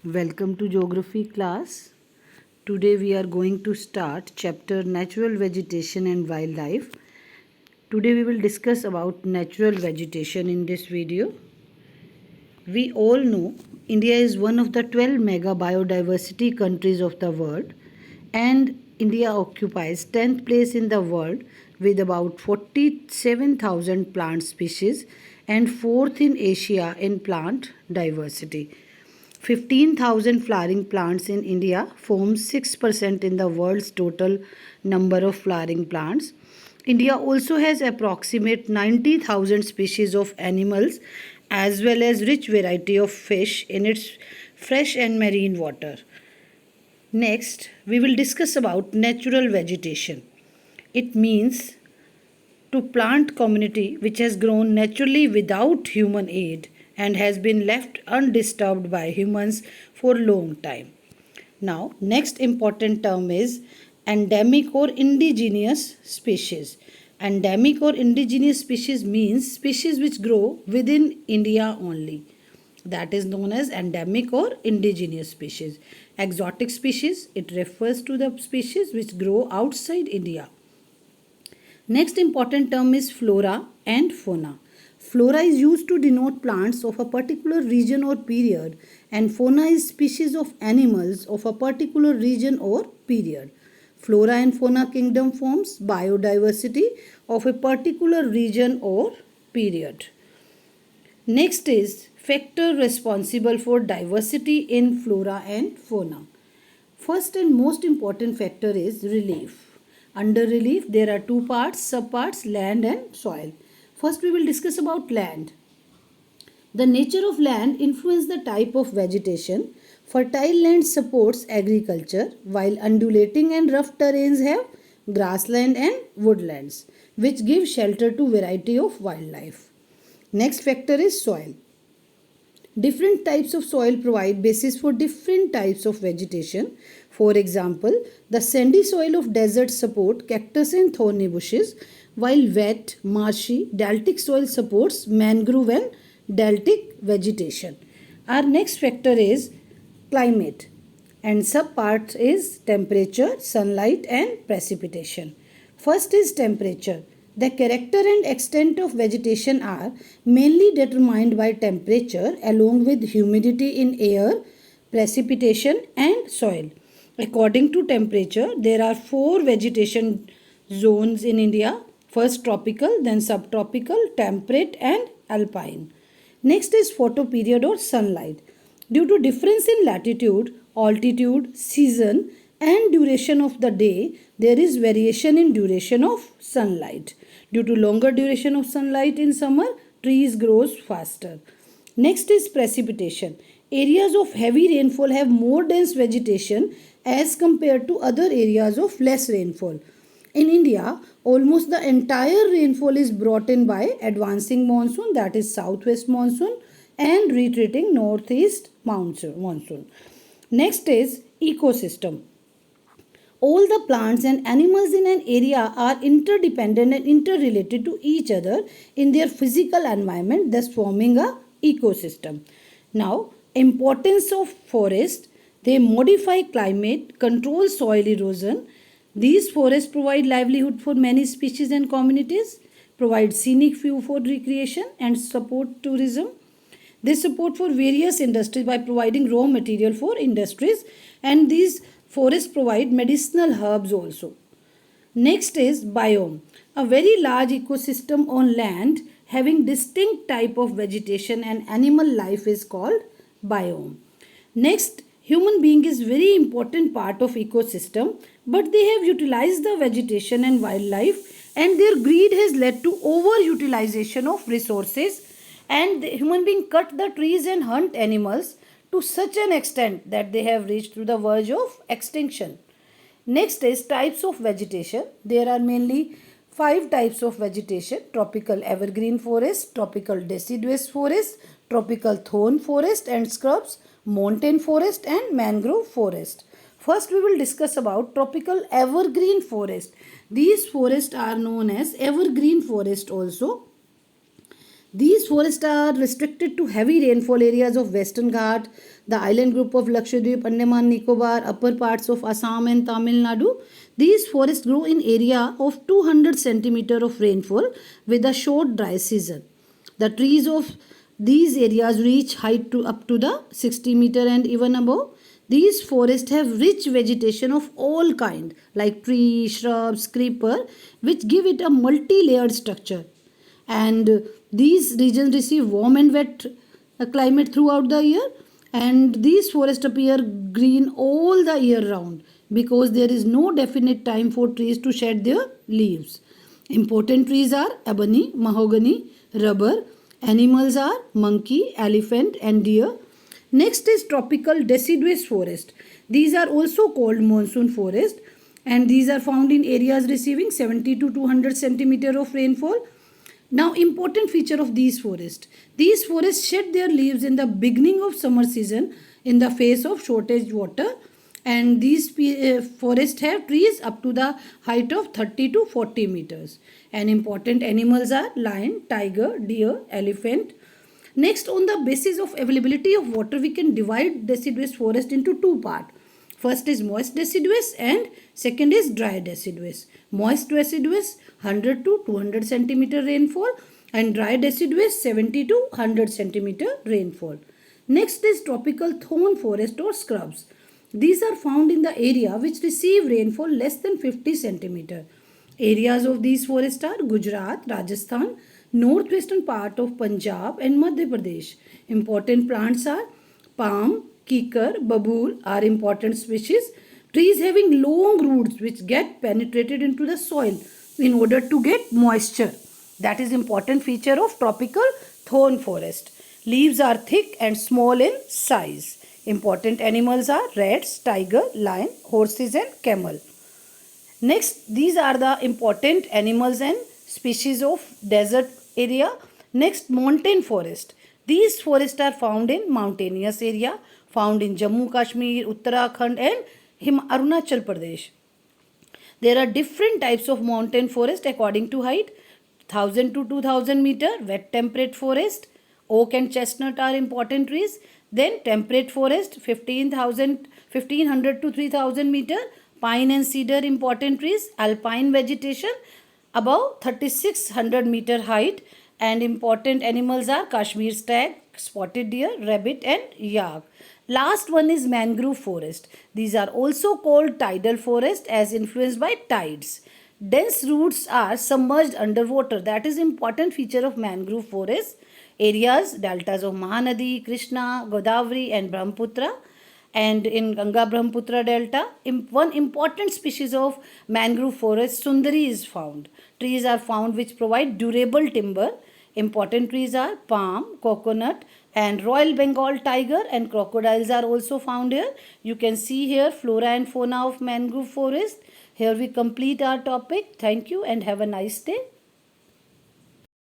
Welcome to geography class. Today we are going to start chapter natural vegetation and wildlife. Today we will discuss about natural vegetation in this video. We all know India is one of the 12 mega biodiversity countries of the world, and India occupies 10th place in the world with about 47,000 plant species and 4th in Asia in plant diversity. 15,000 flowering plants in India form 6% in the world's total number of flowering plants. India also has approximate 90,000 species of animals as well as rich variety of fish in its fresh and marine water. Next, we will discuss about natural vegetation. It means to plant community which has grown naturally without human aid and has been left undisturbed by humans for a long time. Now, next important term is endemic or indigenous species. Endemic or indigenous species means species which grow within India only. That is known as endemic or indigenous species. Exotic species, it refers to the species which grow outside India. Next important term is flora and fauna. Flora is used to denote plants of a particular region or period, and fauna is species of animals of a particular region or period. Flora and fauna kingdom forms biodiversity of a particular region or period. Next is factor responsible for diversity in flora and fauna. First and most important factor is relief. Under relief, there are two parts, subparts, land and soil. First, we will discuss about land. The nature of land influences the type of vegetation. Fertile land supports agriculture, while undulating and rough terrains have grassland and woodlands, which give shelter to variety of wildlife. Next factor is soil. Different types of soil provide basis for different types of vegetation. For example, the sandy soil of desert support cactus and thorny bushes, while wet, marshy, deltic soil supports mangrove and deltic vegetation. Our next factor is climate, and subpart is temperature, sunlight and precipitation. First is temperature. The character and extent of vegetation are mainly determined by temperature along with humidity in air, precipitation and soil. According to temperature, there are four vegetation zones in India. First tropical, then subtropical, temperate and alpine. Next is photoperiod or sunlight. Due to difference in latitude, altitude, season and duration of the day, there is variation in duration of sunlight. Due to longer duration of sunlight in summer, trees grows faster. Next is precipitation. Areas of heavy rainfall have more dense vegetation as compared to other areas of less rainfall. In India, almost the entire rainfall is brought in by advancing monsoon, that is southwest monsoon, and retreating northeast monsoon. Next is ecosystem. All the plants and animals in an area are interdependent and interrelated to each other in their physical environment, thus forming a ecosystem. Now, importance of forest. They modify climate, control soil erosion. These forests provide livelihood for many species and communities, provide scenic view for recreation and support tourism. They support for various industries by providing raw material for industries, and these forests provide medicinal herbs also. Next is biome. A very large ecosystem on land having distinct type of vegetation and animal life is called biome. Next, human being is very important part of ecosystem, but they have utilized the vegetation and wildlife, and their greed has led to overutilization of resources, and the human being cut the trees and hunt animals to such an extent that they have reached to the verge of extinction. Next is types of vegetation. There are mainly five types of vegetation: tropical evergreen forest, tropical deciduous forest, tropical thorn forest and scrubs, montane forest and mangrove forest. First we will discuss about tropical evergreen forest. These forests are known as evergreen forest also. These forests are restricted to heavy rainfall areas of Western Ghat, the island group of Lakshadweep, Andaman Nicobar, upper parts of Assam and Tamil Nadu. These forests grow in area of 200 centimeter of rainfall with a short dry season. The trees of these areas reach height to up to the 60 meter and even above. These forests have rich vegetation of all kind like trees, shrubs, creeper, which give it a multi-layered structure. And these regions receive warm and wet climate throughout the year, and these forests appear green all the year round because there is no definite time for trees to shed their leaves. Important trees are ebony, mahogany, rubber. Animals are monkey, elephant and deer. Next is tropical deciduous forest. These are also called monsoon forest, and these are found in areas receiving 70 to 200 centimeter of rainfall. Now, important feature of these forests. These forests shed their leaves in the beginning of summer season in the face of shortage water, and these forests have trees up to the height of 30 to 40 meters. And important animals are lion, tiger, deer, elephant. Next, on the basis of availability of water, we can divide deciduous forest into two parts. First is moist deciduous and second is dry deciduous. Moist deciduous 100 to 200 centimeter rainfall and dry deciduous 70 to 100 centimeter rainfall. Next is tropical thorn forest or scrubs. These are found in the area which receive rainfall less than 50 centimeter. Areas of these forests are Gujarat, Rajasthan, northwestern part of Punjab and Madhya Pradesh. Important plants are palm, kikar, babool are important species. Trees having long roots which get penetrated into the soil in order to get moisture. That is important feature of tropical thorn forest. Leaves are thick and small in size. Important animals are rats, tiger, lion, horses and camel. Next, these are the important animals and species of desert area. Next, mountain forest. These forests are found in mountainous area, found in Jammu, Kashmir, Uttarakhand and Arunachal Pradesh. There are different types of mountain forest according to height. 1000 to 2000 meter, wet temperate forest. Oak and chestnut are important trees. Then temperate forest, 1500 to 3000 meter. Pine and cedar important trees. Alpine vegetation above 3600 meter height. And important animals are Kashmir stag, spotted deer, rabbit and yak. Last one is mangrove forest. These are also called tidal forest as influenced by tides. Dense roots are submerged underwater. That is important feature of mangrove forest. Areas, deltas of Mahanadi, Krishna, Godavari and Brahmaputra. And in Ganga Brahmaputra delta, one important species of mangrove forest, Sundari, is found. Trees are found which provide durable timber. Important trees are palm, coconut and Royal Bengal tiger and crocodiles are also found here. You can see here flora and fauna of mangrove forest. Here we complete our topic. Thank you and have a nice day.